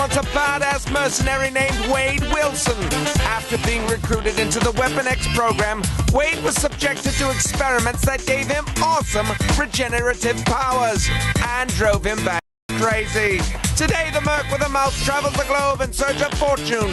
wants a badass mercenary named Wade Wilson. After being recruited into the Weapon X program, Wade was subjected to experiments that gave him awesome regenerative powers and drove him back crazy. Today, the merc with a mouth travels the globe in search of fortune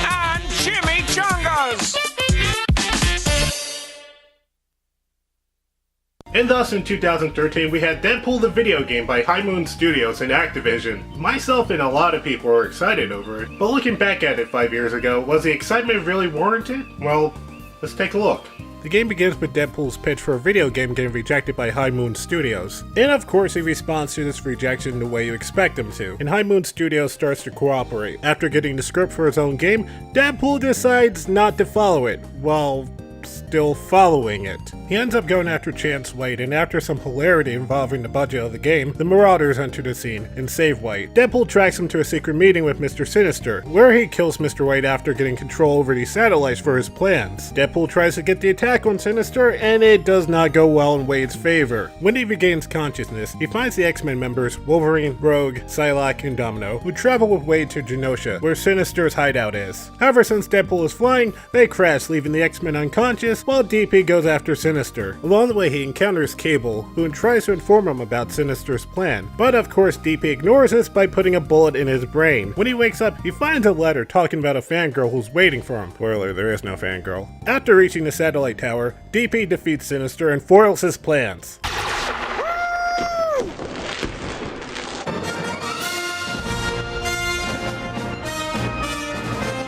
and chimichangas. And thus in 2013 we had Deadpool the video game by High Moon Studios and Activision. Myself and a lot of people were excited over it, but looking back at it 5 years ago, was the excitement really warranted? Well, let's take a look. The game begins with Deadpool's pitch for a video game getting rejected by High Moon Studios. And of course he responds to this rejection the way you expect him to, and High Moon Studios starts to cooperate. After getting the script for his own game, Deadpool decides not to follow it, while still following it. He ends up going after Chance White, and after some hilarity involving the budget of the game, the Marauders enter the scene and save White. Deadpool tracks him to a secret meeting with Mr. Sinister, where he kills Mr. White after getting control over these satellites for his plans. Deadpool tries to get the attack on Sinister, and it does not go well in Wade's favor. When he regains consciousness, he finds the X-Men members Wolverine, Rogue, Psylocke, and Domino, who travel with Wade to Genosha, where Sinister's hideout is. However, since Deadpool is flying, they crash, leaving the X-Men unconscious, while DP goes after Sinister. Along the way, he encounters Cable, who tries to inform him about Sinister's plan. But of course, DP ignores this by putting a bullet in his brain. When he wakes up, he finds a letter talking about a fangirl who's waiting for him. Spoiler, there is no fangirl. After reaching the satellite tower, DP defeats Sinister and foils his plans.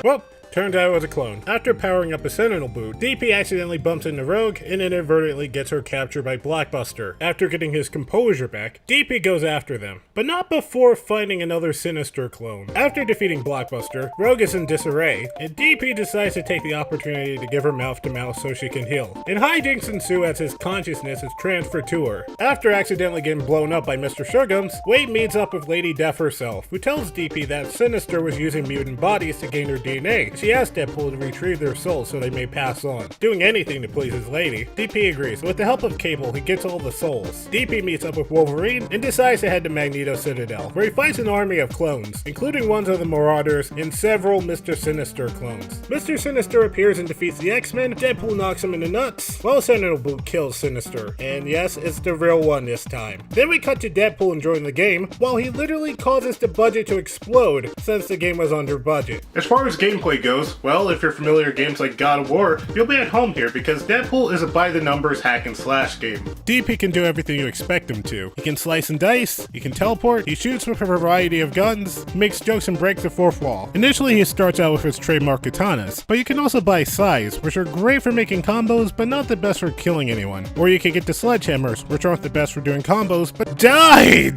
Well, turned out it was a clone. After powering up a Sentinel boot, DP accidentally bumps into Rogue and inadvertently gets her captured by Blockbuster. After getting his composure back, DP goes after them, but not before fighting another Sinister clone. After defeating Blockbuster, Rogue is in disarray, and DP decides to take the opportunity to give her mouth to mouth so she can heal. And hijinks ensue as his consciousness is transferred to her. After accidentally getting blown up by Mr. Shurgums, Wade meets up with Lady Death herself, who tells DP that Sinister was using mutant bodies to gain her DNA. She asks Deadpool to retrieve their souls so they may pass on, doing anything to please his lady. DP agrees. With the help of Cable, he gets all the souls. DP meets up with Wolverine and decides to head to Magneto Citadel, where he fights an army of clones, including ones of the Marauders and several Mr. Sinister clones. Mr. Sinister appears and defeats the X-Men. Deadpool knocks him in the nuts, while Sentinel Boot kills Sinister. And yes, it's the real one this time. Then we cut to Deadpool enjoying the game, while he literally causes the budget to explode since the game was under budget. As far as gameplay goes, well, if you're familiar with games like God of War, you'll be at home here because Deadpool is a by-the-numbers hack-and-slash game. DP can do everything you expect him to. He can slice and dice, he can teleport, he shoots with a variety of guns, he makes jokes and breaks the fourth wall. Initially, he starts out with his trademark katanas, but you can also buy sais, which are great for making combos, but not the best for killing anyone. Or you can get the sledgehammers, which aren't the best for doing combos, but die!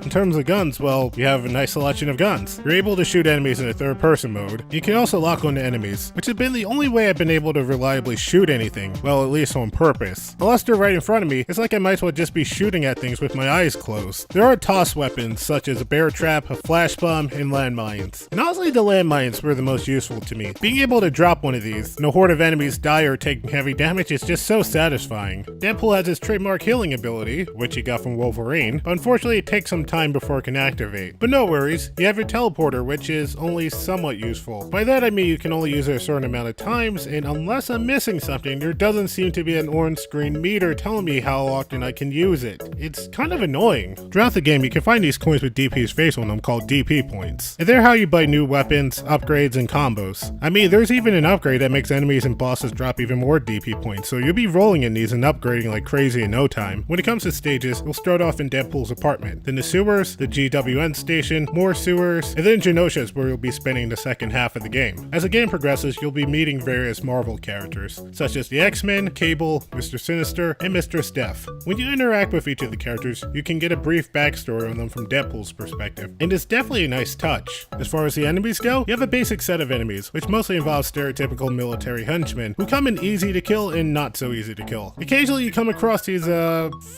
In terms of guns, well, you have a nice selection of guns. You're able to shoot enemies in a third-person mode. You can also lock onto enemies, which has been the only way I've been able to reliably shoot anything, well, at least on purpose. Unless they're right in front of me, it's like I might as well just be shooting at things with my eyes closed. There are toss weapons, such as a bear trap, a flash bomb, and landmines. And honestly, the landmines were the most useful to me. Being able to drop one of these, and a horde of enemies die or take heavy damage is just so satisfying. Deadpool has his trademark healing ability, which he got from Wolverine, but unfortunately it takes some time before it can activate. But no worries, you have your teleporter, which is only somewhat useful. By that I mean you can only use it a certain amount of times, and unless I'm missing something, there doesn't seem to be an on-screen meter telling me how often I can use it. It's kind of annoying. Throughout the game, you can find these coins with DP's face on them called DP points. And they're how you buy new weapons, upgrades, and combos. I mean, there's even an upgrade that makes enemies and bosses drop even more DP points, so you'll be rolling in these and upgrading like crazy in no time. When it comes to stages, you'll start off in Deadpool's apartment, then the sewers, the GWN station, more sewers, and then Genosha is where you'll be spending the second half of the game. As the game progresses, you'll be meeting various Marvel characters, such as the X-Men, Cable, Mr. Sinister, and Mr. Steph. When you interact with each of the characters, you can get a brief backstory on them from Deadpool's perspective, and it's definitely a nice touch. As far as the enemies go, you have a basic set of enemies, which mostly involves stereotypical military henchmen, who come in easy to kill and not so easy to kill. Occasionally you come across these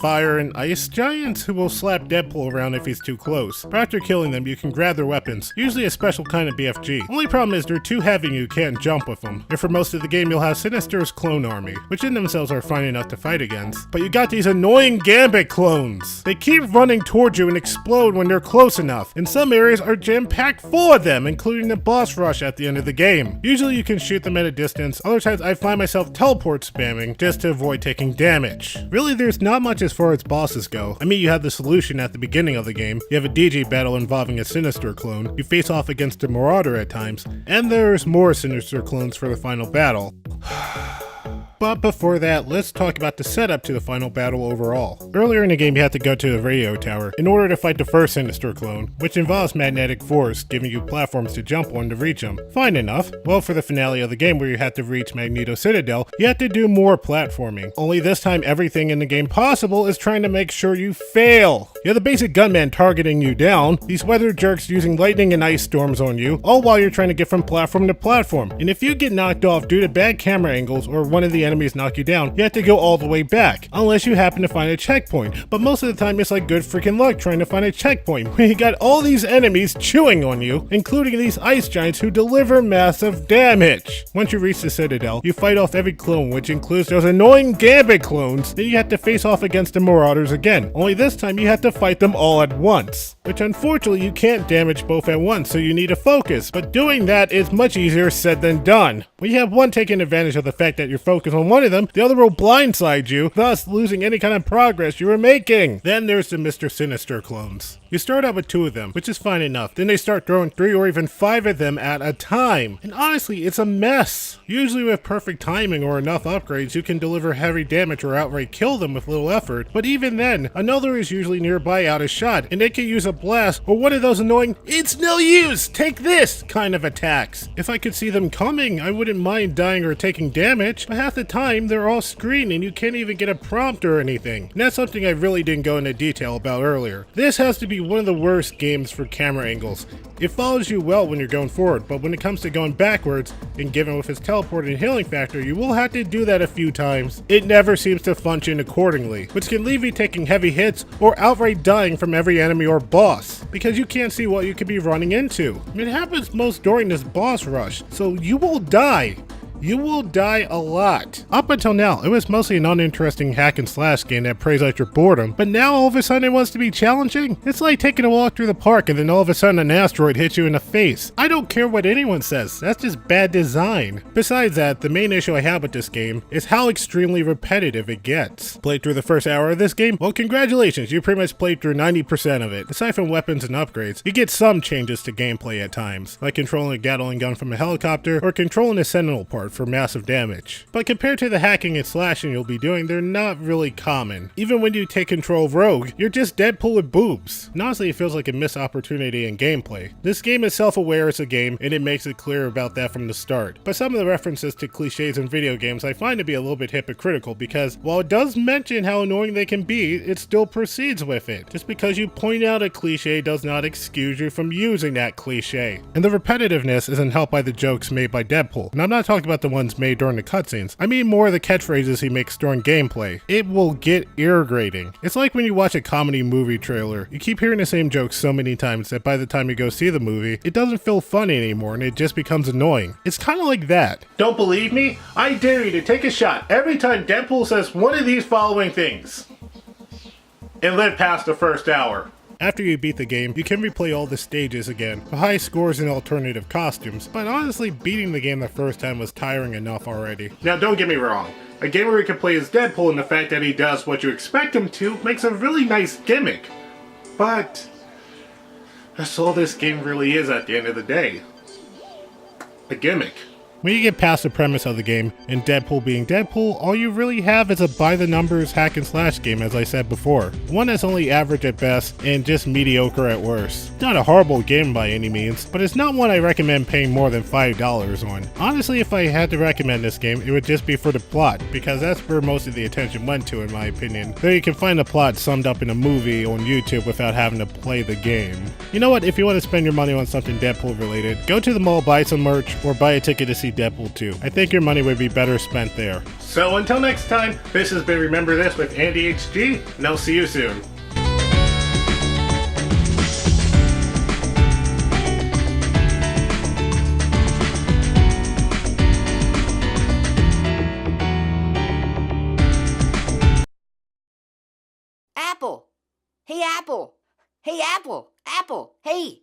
fire and ice giants who will slap Deadpool around if he's too close, but after killing them you can grab their weapons, usually a special kind of BFG. Only problem is they're too heavy and you can't jump with them. And for most of the game you'll have Sinister's clone army, which in themselves are fine enough to fight against. But you got these annoying Gambit clones. They keep running towards you and explode when they're close enough. And some areas are jam-packed full of them, including the boss rush at the end of the game. Usually you can shoot them at a distance, other times I find myself teleport spamming just to avoid taking damage. Really, there's not much as far as bosses go. I mean, you have the solution at the beginning of the game, you have a DJ battle involving a Sinister clone, you face off against a Marauder at times, and there's more Sinister clones for the final battle. But before that, let's talk about the setup to the final battle overall. Earlier in the game you had to go to a radio tower in order to fight the first Sinister clone, which involves magnetic force, giving you platforms to jump on to reach them. Fine enough. Well, for the finale of the game where you had to reach Magneto Citadel, you had to do more platforming. Only this time everything in the game possible is trying to make sure you fail. You have the basic gunman targeting you down, these weather jerks using lightning and ice storms on you, all while you're trying to get from platform to platform. And if you get knocked off due to bad camera angles or one of the enemies knock you down, you have to go all the way back, unless you happen to find a checkpoint. But most of the time it's like good freaking luck trying to find a checkpoint when you got all these enemies chewing on you, including these ice giants who deliver massive damage. Once you reach the Citadel, you fight off every clone, which includes those annoying Gambit clones. Then you have to face off against the Marauders again, only this time you have to fight them all at once, which unfortunately you can't damage both at once, so you need to focus, but doing that is much easier said than done. When you have one taking advantage of the fact that you're focused on one of them, the other will blindside you, thus losing any kind of progress you were making. Then there's the Mr. Sinister clones. You start out with 2 of them, which is fine enough. Then they start throwing 3 or even 5 of them at a time. And honestly, it's a mess. Usually with perfect timing or enough upgrades, you can deliver heavy damage or outright kill them with little effort. But even then, another is usually nearby out of shot, and they can use a blast or one of those annoying, "It's no use, take this" kind of attacks. If I could see them coming, I wouldn't mind dying or taking damage, but half the time they're all screened and you can't even get a prompt or anything. And that's something I really didn't go into detail about earlier. This has to be one of the worst games for camera angles. It follows you well when you're going forward, but when it comes to going backwards, and given with its teleport and healing factor, you will have to do that a few times. It never seems to function accordingly, which can leave you taking heavy hits or outright dying from every enemy or boss, because you can't see what you could be running into. I mean, it happens most during this boss rush, so you will die. You will die a lot. Up until now, it was mostly an uninteresting hack and slash game that preys at your boredom, but now all of a sudden it wants to be challenging? It's like taking a walk through the park and then all of a sudden an asteroid hits you in the face. I don't care what anyone says, that's just bad design. Besides that, the main issue I have with this game is how extremely repetitive it gets. Played through the first hour of this game? Well, congratulations, you pretty much played through 90% of it. Aside from weapons and upgrades, you get some changes to gameplay at times, like controlling a Gatling gun from a helicopter or controlling a Sentinel part for massive damage. But compared to the hacking and slashing you'll be doing, they're not really common. Even when you take control of Rogue, you're just Deadpool with boobs. And honestly, it feels like a missed opportunity in gameplay. This game is self-aware as a game, and it makes it clear about that from the start. But some of the references to cliches in video games I find to be a little bit hypocritical, because while it does mention how annoying they can be, it still proceeds with it. Just because you point out a cliche does not excuse you from using that cliche. And the repetitiveness isn't helped by the jokes made by Deadpool. And I'm not talking about the ones made during the cutscenes. I mean more of the catchphrases he makes during gameplay. It will get irritating. It's like when you watch a comedy movie trailer. You keep hearing the same jokes so many times that by the time you go see the movie, it doesn't feel funny anymore and it just becomes annoying. It's kind of like that. Don't believe me? I dare you to take a shot every time Deadpool says one of these following things and live past the first hour. After you beat the game, you can replay all the stages again, with high scores and alternative costumes, but honestly, beating the game the first time was tiring enough already. Now don't get me wrong, a game where you can play as Deadpool and the fact that he does what you expect him to makes a really nice gimmick, but that's all this game really is at the end of the day. A gimmick. When you get past the premise of the game, and Deadpool being Deadpool, all you really have is a by-the-numbers hack and slash game, as I said before. One that's only average at best, and just mediocre at worst. Not a horrible game by any means, but it's not one I recommend paying more than $5 on. Honestly, if I had to recommend this game, it would just be for the plot, because that's where most of the attention went to in my opinion. Though you can find the plot summed up in a movie on YouTube without having to play the game. You know what, if you want to spend your money on something Deadpool related, go to the mall, buy some merch, or buy a ticket to see Deadpool 2. I think your money would be better spent there. So until next time, this has been Remember This with Andy HG, and I'll see you soon. Apple. Hey, Apple. Hey, Apple. Apple. Hey.